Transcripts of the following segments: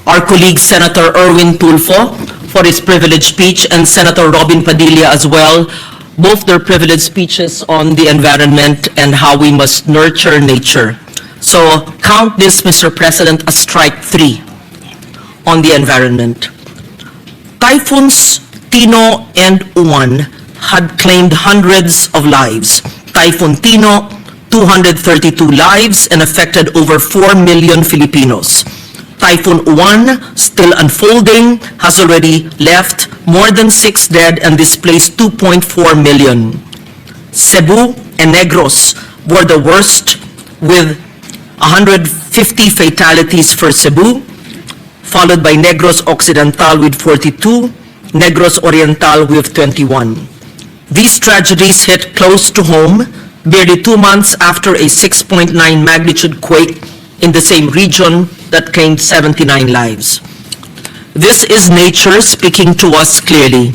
our colleague Senator Erwin Tulfo for his privileged speech, and Senator Robin Padilla as well, both their privileged speeches on the environment and how we must nurture nature. So count this, Mr. President, as strike 3 on the environment. Typhoons Tino and Uwan had claimed hundreds of lives. Typhoon Tino, 232 lives and affected over 4 million Filipinos. Typhoon Uwan, still unfolding, has already left more than 6 dead and displaced 2.4 million. Cebu and Negros were the worst, with 150 fatalities for Cebu, followed by Negros Occidental with 42, Negros Oriental with 21. These tragedies hit close to home, barely 2 months after a 6.9 magnitude quake in the same region that claimed 79 lives. This is nature speaking to us clearly.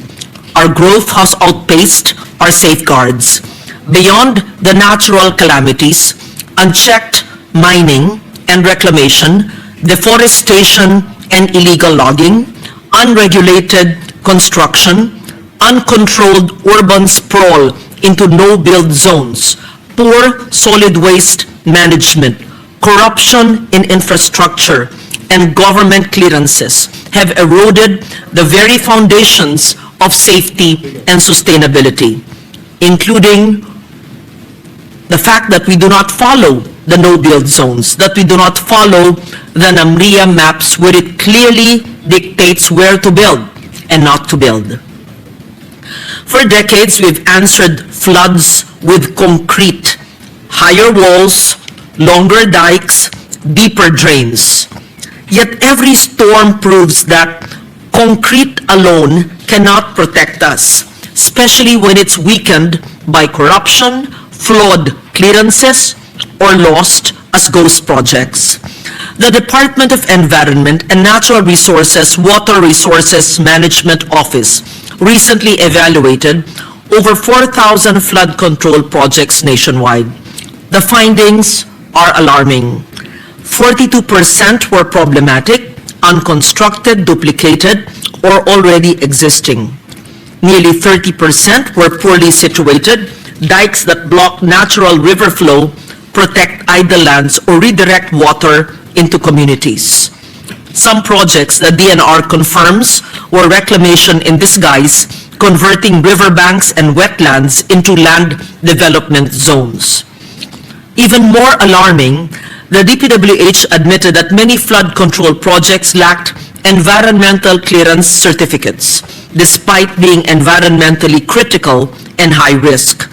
Our growth has outpaced our safeguards. Beyond the natural calamities, unchecked mining and reclamation, deforestation and illegal logging, unregulated construction, uncontrolled urban sprawl into no-build zones, poor solid waste management, corruption in infrastructure, and government clearances have eroded the very foundations of safety and sustainability, including the fact that we do not follow the no-build zones, that we do not follow the NAMRIA maps where it clearly dictates where to build and not to build. For decades, we've answered floods with concrete, higher walls, longer dikes, deeper drains. Yet every storm proves that concrete alone cannot protect us, especially when it's weakened by corruption, flawed clearances, or lost as ghost projects. The Department of Environment and Natural Resources Water Resources Management Office recently evaluated over 4,000 flood control projects nationwide. The findings are alarming. 42% were problematic, unconstructed, duplicated, or already existing. Nearly 30% were poorly situated, dikes that block natural river flow, protect idle lands, or redirect water into communities. Some projects that DNR confirms were reclamation in disguise, converting riverbanks and wetlands into land development zones. Even more alarming, the DPWH admitted that many flood control projects lacked environmental clearance certificates, despite being environmentally critical and high risk.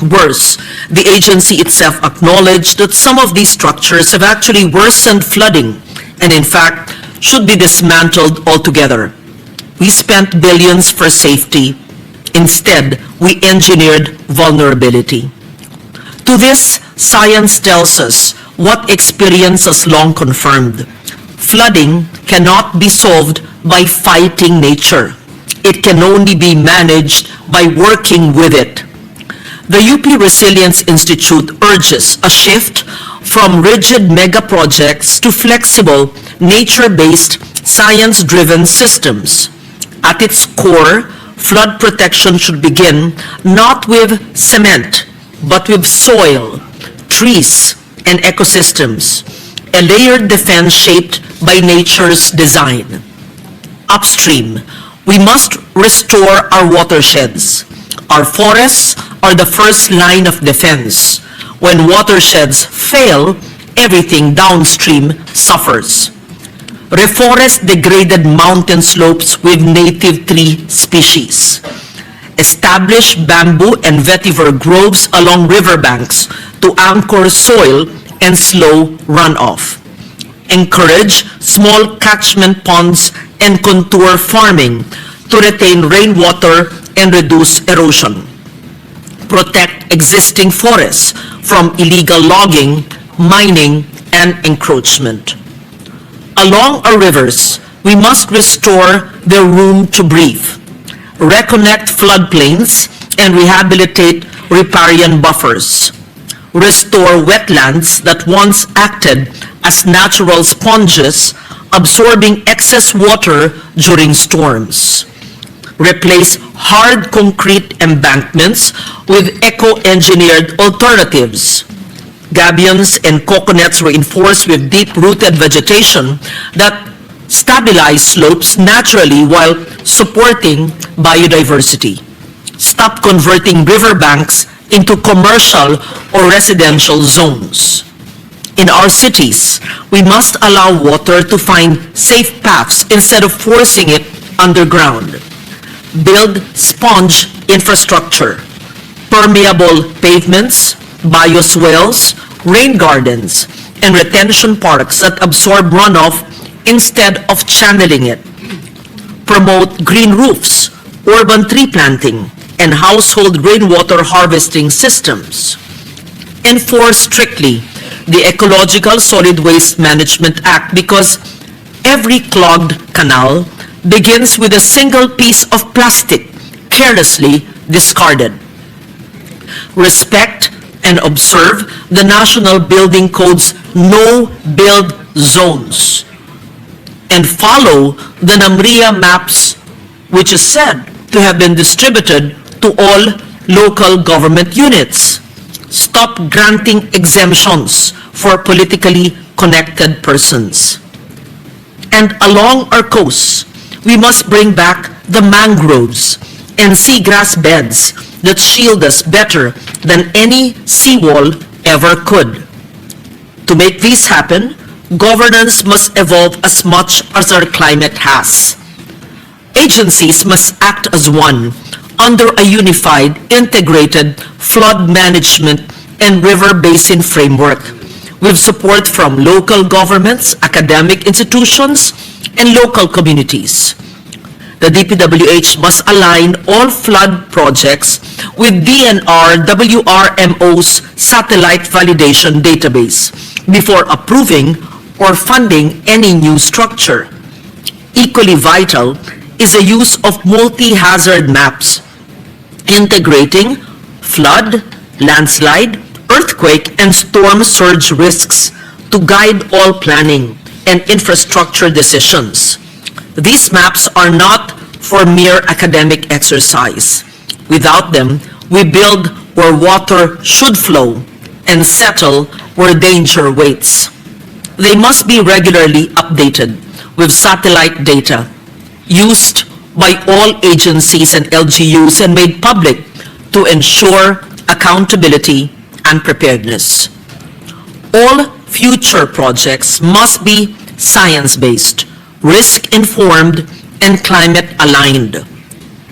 Worse, the agency itself acknowledged that some of these structures have actually worsened flooding and in fact should be dismantled altogether. We spent billions for safety. Instead, we engineered vulnerability. To this, science tells us what experience has long confirmed. Flooding cannot be solved by fighting nature. It can only be managed by working with it. The UP Resilience Institute urges a shift from rigid mega projects to flexible, nature-based, science-driven systems. At its core, flood protection should begin not with cement, but with soil, trees, and ecosystems, a layered defense shaped by nature's design. Upstream, we must restore our watersheds. Our forests are the first line of defense. When watersheds fail, everything downstream suffers. Reforest degraded mountain slopes with native tree species. Establish bamboo and vetiver groves along riverbanks to anchor soil and slow runoff. Encourage small catchment ponds and contour farming to retain rainwater and reduce erosion. Protect existing forests from illegal logging, mining, and encroachment. Along our rivers, we must restore their room to breathe, reconnect floodplains, and rehabilitate riparian buffers. Restore wetlands that once acted as natural sponges absorbing excess water during storms. Replace hard concrete embankments with eco-engineered alternatives. Gabions and coconuts reinforced with deep-rooted vegetation that stabilize slopes naturally while supporting biodiversity. Stop converting riverbanks into commercial or residential zones. In our cities, we must allow water to find safe paths instead of forcing it underground. Build sponge infrastructure, permeable pavements, bioswales, rain gardens, and retention parks that absorb runoff instead of channeling it. Promote green roofs, urban tree planting, and household rainwater harvesting systems. Enforce strictly the Ecological Solid Waste Management Act because every clogged canal begins with a single piece of plastic carelessly discarded. Respect and observe the National Building Code's no-build zones and follow the NAMRIA maps, which is said to have been distributed to all local government units. Stop granting exemptions for politically connected persons. And along our coasts, we must bring back the mangroves and seagrass beds that shield us better than any seawall ever could. To make this happen, governance must evolve as much as our climate has. Agencies must act as one under a unified, integrated flood management and river basin framework with support from local governments, academic institutions, and local communities. The DPWH must align all flood projects with DNR WRMO's satellite validation database before approving or funding any new structure. Equally vital is the use of multi-hazard maps, integrating flood, landslide, earthquake, and storm surge risks to guide all planning and infrastructure decisions. These maps are not for mere academic exercise. Without them, we build where water should flow and settle where danger waits. They must be regularly updated with satellite data used by all agencies and LGUs and made public to ensure accountability and preparedness. All future projects must be science-based, risk-informed, and climate-aligned,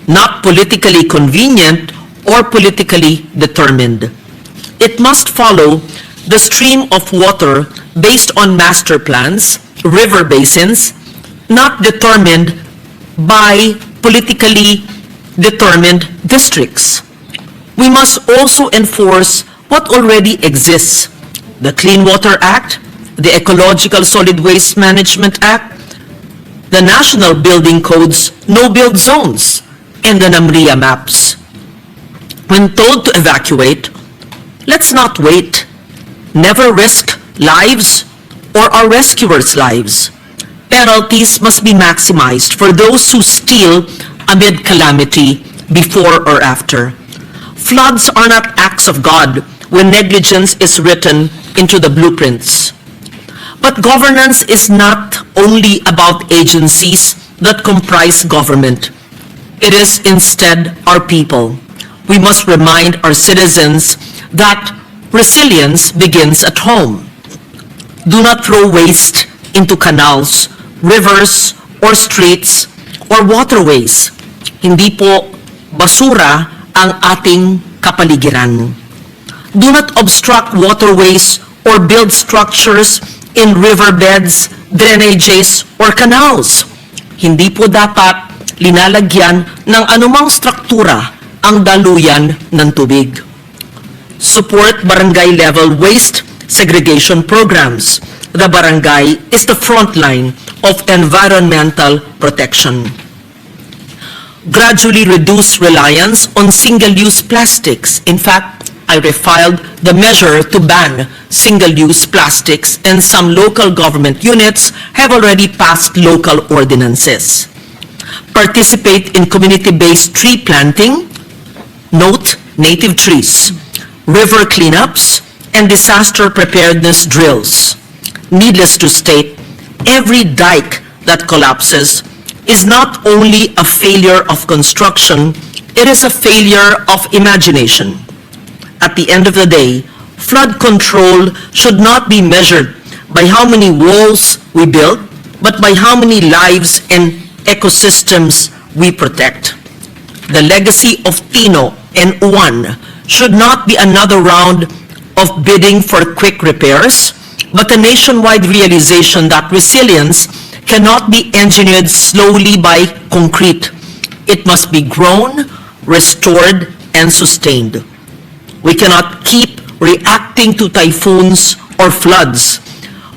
not politically convenient or politically determined. It must follow the stream of water based on master plans, river basins, not determined by politically determined districts. We must also enforce what already exists: the Clean Water Act, the Ecological Solid Waste Management Act, the National Building Code's no-build zones, and the NAMRIA maps. When told to evacuate, let's not wait. Never risk lives or our rescuers' lives. Penalties must be maximized for those who steal amid calamity before or after. Floods are not acts of God when negligence is written into the blueprints. But governance is not only about agencies that comprise government. It is instead our people. We must remind our citizens that resilience begins at home. Do not throw waste into canals, rivers, or streets, or waterways. Hindi po basura ang ating kapaligiran. Do not obstruct waterways or build structures in riverbeds, drainages, or canals. Hindi po dapat linalagyan ng anumang struktura ang daluyan ng tubig. Support barangay-level waste segregation programs. The barangay is the front line of environmental protection. Gradually reduce reliance on single-use plastics. In fact, I refiled the measure to ban single-use plastics, and some local government units have already passed local ordinances. Participate in community-based tree planting, note native trees, river cleanups, and disaster preparedness drills. Needless to state, every dike that collapses is not only a failure of construction, it is a failure of imagination. At the end of the day, flood control should not be measured by how many walls we build, but by how many lives and ecosystems we protect. The legacy of Tino and Juan should not be another round of bidding for quick repairs, but a nationwide realization that resilience cannot be engineered slowly by concrete. It must be grown, restored, and sustained. We cannot keep reacting to typhoons or floods.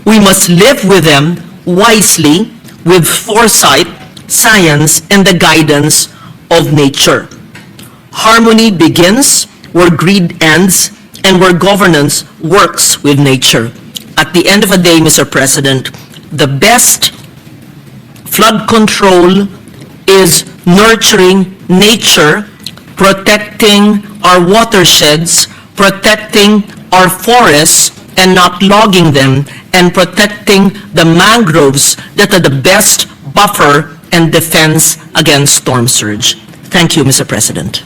We must live with them wisely, with foresight, science, and the guidance of nature. Harmony begins where greed ends and where governance works with nature. At the end of the day, Mr. President, the best flood control is nurturing nature, protecting our watersheds, protecting our forests, and not logging them, and protecting the mangroves that are the best buffer and defense against storm surge. Thank you, Mr. President.